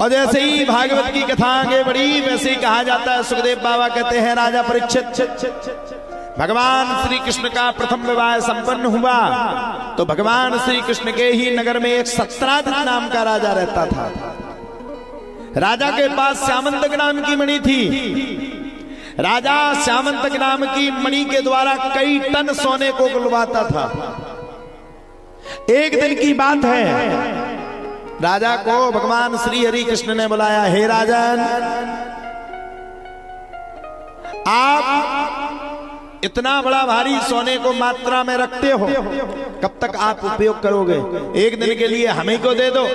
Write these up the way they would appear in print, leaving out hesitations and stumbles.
और जैसे ही भागवत की कथा आगे बढ़ी वैसे ही कहा जाता है, सुखदेव बाबा कहते हैं राजा परीक्षित, भगवान श्री कृष्ण का प्रथम विवाह संपन्न हुआ तो भगवान श्री कृष्ण के ही नगर में एक सत्राजित नाम का राजा रहता था। राजा के पास श्यामंतक नाम की मणि थी। राजा श्यामंतक नाम की मणि के द्वारा कई टन सोने को गुलवाता था। एक दिन की बात है, राजा को भगवान श्री हरि कृष्ण ने बुलाया, हे राजन, आप इतना बड़ा भारी सोने को मात्रा में रखते हो, कब तक आप उपयोग करोगे? एक दिन के लिए हमें को दे दो,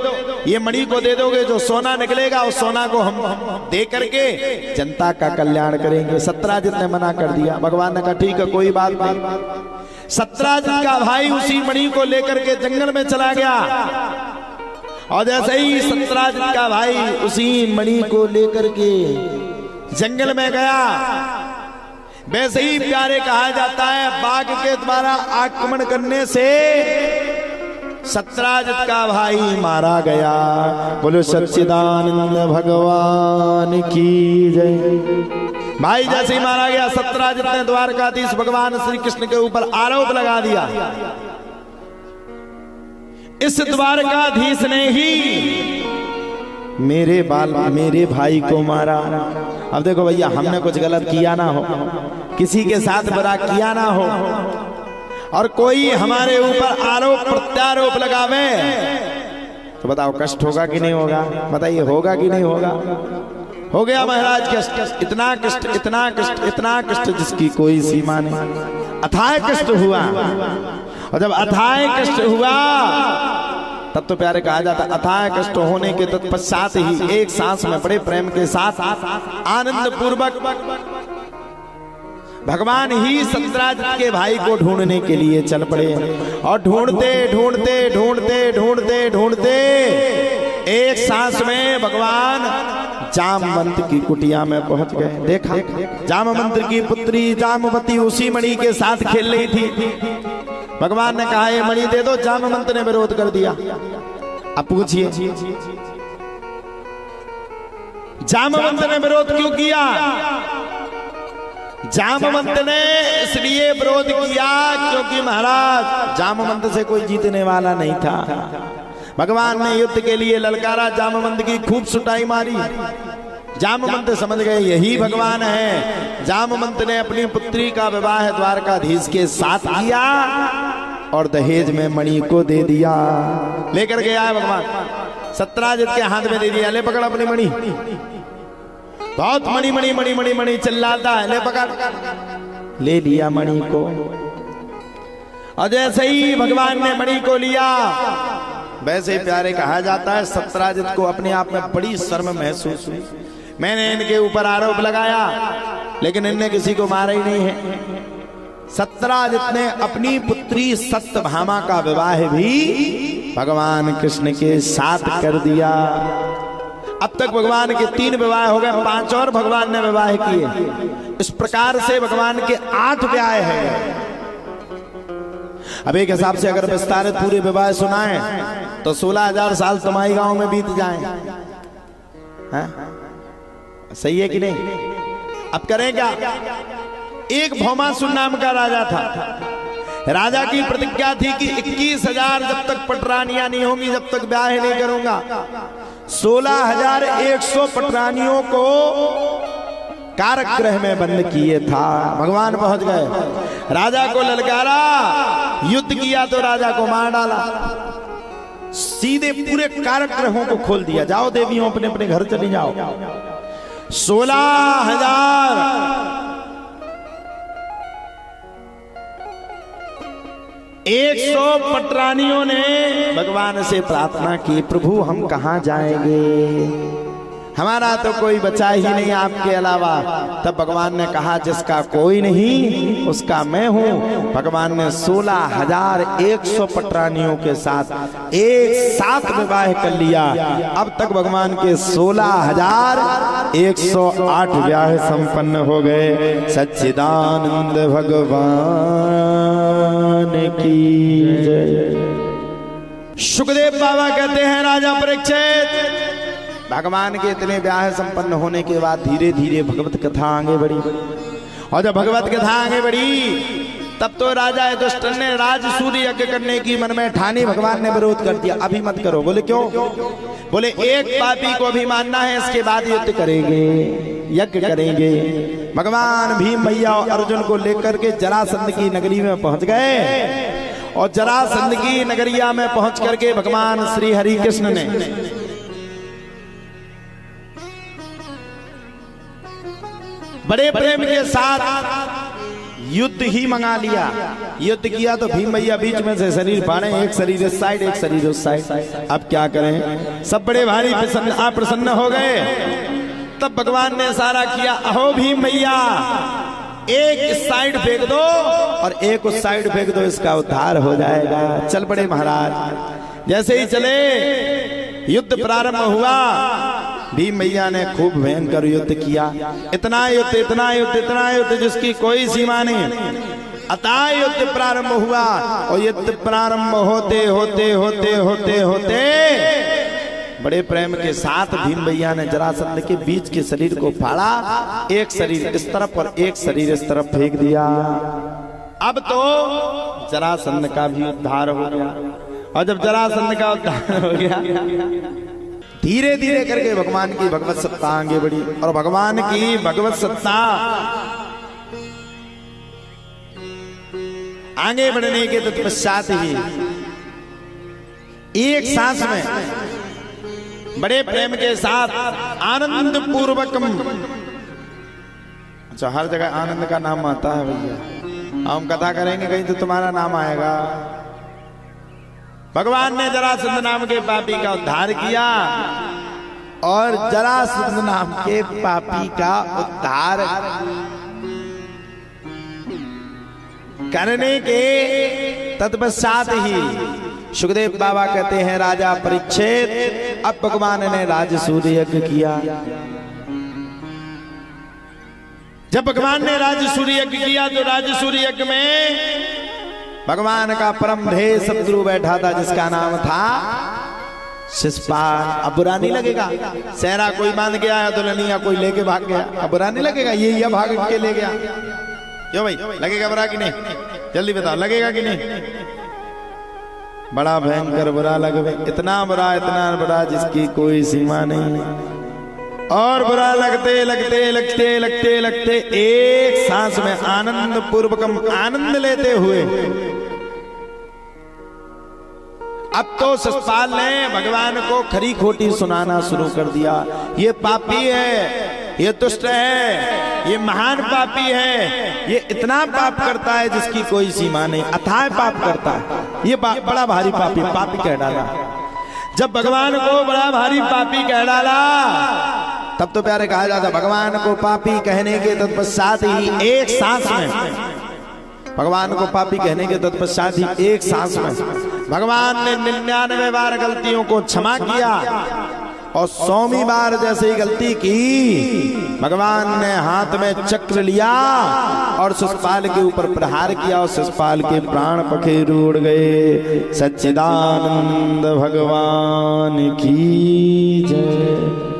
ये मणि को दे दोगे, जो सोना निकलेगा उस सोना को हम दे करके जनता का कल्याण करेंगे। सत्राजित ने मना कर दिया। भगवान ने कहा ठीक है, कोई बात नहीं। सत्राजित का भाई उसी मणि को लेकर के जंगल में चला गया और जैसे ही सत्राजित का भाई उसी मणि को लेकर के जंगल में गया, वैसे ही प्यारे कहा जाता है बाघ के द्वारा आक्रमण करने से सत्राजित का भाई मारा गया। बोलो सच्चिदानंद भगवान की जय। भाई जैसे ही मारा गया, सत्राजित ने द्वारकाधीश भगवान श्री कृष्ण के ऊपर आरोप लगा दिया, इस द्वारकाधीश ने ही मेरे भाई को मारा। अब देखो भैया, हमने कुछ गलत किया ना हो, किसी के साथ बुरा किया ना हो, और कोई हमारे ऊपर आरोप प्रत्यारोप लगावे तो बताओ कष्ट होगा कि नहीं होगा? बताइए, होगा कि नहीं होगा? हो गया महाराज कष्ट, इतना कष्ट, इतना कष्ट, इतना कष्ट जिसकी कोई सीमा नहीं। अथाह कष्ट हुआ, और जब अथाह कष्ट हुआ तब तो प्यारे कहा जाता, अथाह कष्ट होने के तत्पश्चात ही एक सांस में बड़े प्रेम के साथ आनंद पूर्वक भगवान ही सत्राजित के भाई को ढूंढने के लिए चल पड़े। और ढूंढते ढूंढते ढूंढते ढूंढते ढूंढते एक सांस में भगवान जामवंत की कुटिया में पहुंच गए। देखा, जामवंत की पुत्री जामवती उसी मणि के साथ खेल रही थी। भगवान ने कहा ये मणि दे दो, जामवंत ने विरोध कर दिया। अब पूछिए, जामवंत ने विरोध क्यों किया? जामवंत ने इसलिए विरोध किया क्योंकि महाराज जामवंत से कोई जीतने वाला नहीं था। भगवान ने युद्ध के लिए ललकारा, जामवंत की खूब सुटाई मारी। जामवंत समझ गए यही भगवान है। जामवंत ने अपनी पुत्री का विवाह द्वारकाधीश के साथ किया और दहेज में मणि को दे दिया। लेकर के आया भगवान, सत्राजित के हाथ में दे दिया, ले पकड़ अपनी मणि। बहुत मणि मणि मणि मणि मणि चिल्लाता है, ले पकड़। ले लिया मणि को, और जैसे ही भगवान ने मणि को लिया वैसे प्यारे कहा जाता है सत्राजित को अपने आप में बड़ी शर्म महसूस हुई। मैंने इनके ऊपर आरोप लगाया लेकिन इनने किसी को मारा ही नहीं है। सत्राजित ने अपनी पुत्री सत्यभामा का विवाह भी भगवान कृष्ण के साथ कर दिया। अब तक भगवान के 3 विवाह हो गए, 5 और भगवान ने विवाह किए। इस प्रकार से भगवान के 8 विवाह है। अब एक हिसाब से अगर विस्तारित पूरे विवाह सुनाएं तो 16,000 साल तुम्हारी गांव में बीत जाएं। सही है कि नहीं? अब करें क्या? एक भौमासुर नाम का राजा था। राजा की प्रतिज्ञा थी कि 21,000 जब तक पटरानियां नहीं होंगी जब तक ब्याह नहीं करूंगा। 16,100 पटरानियों को कारागृह में बंद किए था। भगवान पहुंच गए, राजा को ललकारा, युद्ध किया तो राजा को मार डाला। सीधे पूरे कारागृहों को खोल दिया, जाओ देवियों अपने अपने घर चली जाओ। 16,000 100 पटरानियों ने भगवान से प्रार्थना की, प्रभु हम कहां जाएंगे, हमारा तो कोई बचा ही नहीं आपके अलावा। तब भगवान ने कहा जिसका कोई नहीं उसका मैं हूं। भगवान ने 16,100 पटरानियों के साथ एक साथ विवाह कर लिया। अब तक भगवान के 16,108 विवाह संपन्न हो गए। सच्चिदानंद भगवान की जय। सुखदेव बाबा कहते हैं राजा परीक्षित भगवान के इतने ब्याह संपन्न होने के बाद धीरे धीरे भगवत कथा आगे बढ़ी, और जब भगवत कथा आगे बढ़ी तब तो राजा युधिष्ठिर ने राजसूय यज्ञ करने की मन में ठानी। भगवान ने विरोध कर दिया, अभी मत करो। बोले क्यों? बोले एक पापी को भी मानना है, इसके बाद युद्ध करेंगे, यज्ञ करेंगे। भगवान भीम मैया और अर्जुन को लेकर के जरासंध की नगरी में पहुंच गए, और जरासंध की नगरिया में पहुंच करके भगवान श्री हरि कृष्ण ने बड़े प्रेम के साथ युद्ध ही मंगा लिया। युद्ध किया तो भीम मैया बीच में से शरीर फाड़े, एक शरीर इस साइड, एक शरीर उस साइड। अब क्या करें, सब बड़े भारी प्रसन्न हो गए। तब भगवान ने इशारा किया, अहो भीम मैया, एक इस साइड फेंक दो और एक उस साइड फेंक दो, इसका उद्धार हो जाएगा। चल पड़े महाराज। जैसे ही चले युद्ध प्रारंभ हुआ। भीम मैया ने खूब भयंकर युद्ध किया, इतना युद्ध, इतना युद्ध, इतना युद्ध जिसकी कोई सीमा नहीं। अतः युद्ध प्रारंभ हुआ, और युद्ध प्रारंभ होते होते होते होते होते बड़े प्रेम के साथ भीम मैया ने जरासंध के बीच के शरीर को फाड़ा, एक शरीर इस तरफ और एक शरीर इस तरफ फेंक दिया। अब तो जरासंध का भी उद्धार हो गया। और जब जरासंध का उद्धार हो गया, धीरे धीरे करके भगवान की भगवत सत्ता आगे बढ़ी। और भगवान की भगवत सत्ता आगे बढ़ने के तत्पश्चात ही एक सांस में बड़े प्रेम के साथ आनंद पूर्वक, अच्छा हर जगह आनंद का नाम आता है भैया, हम कथा करेंगे कहीं तो तुम्हारा नाम आएगा। भगवान ने जरासंध नाम के पापी का उद्धार किया, और जरासंध नाम के पापी का उद्धार करने के तत्पश्चात ही सुखदेव बाबा कहते हैं, राजा परीक्षित, अब भगवान ने राजसूय यज्ञ किया। जब भगवान ने राजसूय यज्ञ किया तो राजसूय यज्ञ में भगवान का परम ध्येय शत्रु बैठा था, जिसका नाम था शिशुपाल। अब बुरा नहीं लगेगा, सहरा कोई बांध के आया तो लनिया कोई लेके भाग गया, अब बुरा नहीं लगेगा, ये भाग के ले गया। क्यों भाई, लगेगा बुरा कि नहीं? जल्दी बताओ, लगेगा कि नहीं? बड़ा भयंकर बुरा लगे, इतना बुरा जिसकी कोई सीमा नहीं। और बुरा लगते लगते लगते लगते लगते एक सांस में आनंद पूर्वकम आनंद लेते हुए अब तो शिशुपाल ने भगवान को खरी खोटी सुनाना शुरू कर दिया। ये पापी है, ये दुष्ट है, ये महान पापी है, ये इतना पाप करता है जिसकी कोई सीमा नहीं, अथाह पाप करता है, ये बड़ा भारी पापी कह डाला। जब भगवान को बड़ा भारी पापी कह डाला, तब तो प्यारे कहा जाता, भगवान को पापी कहने के तत्पश्चात ही एक सांस में, भगवान को पापी कहने के तत्पश्चात ही एक सांस में भगवान ने 99 बार गलतियों को क्षमा किया, और 100वीं बार जैसे ही गलती की, भगवान ने हाथ में चक्र लिया और शिशुपाल के ऊपर प्रहार किया, और शिशुपाल के प्राण पखेरु उड़ गए। सच्चिदानंद भगवान की जय।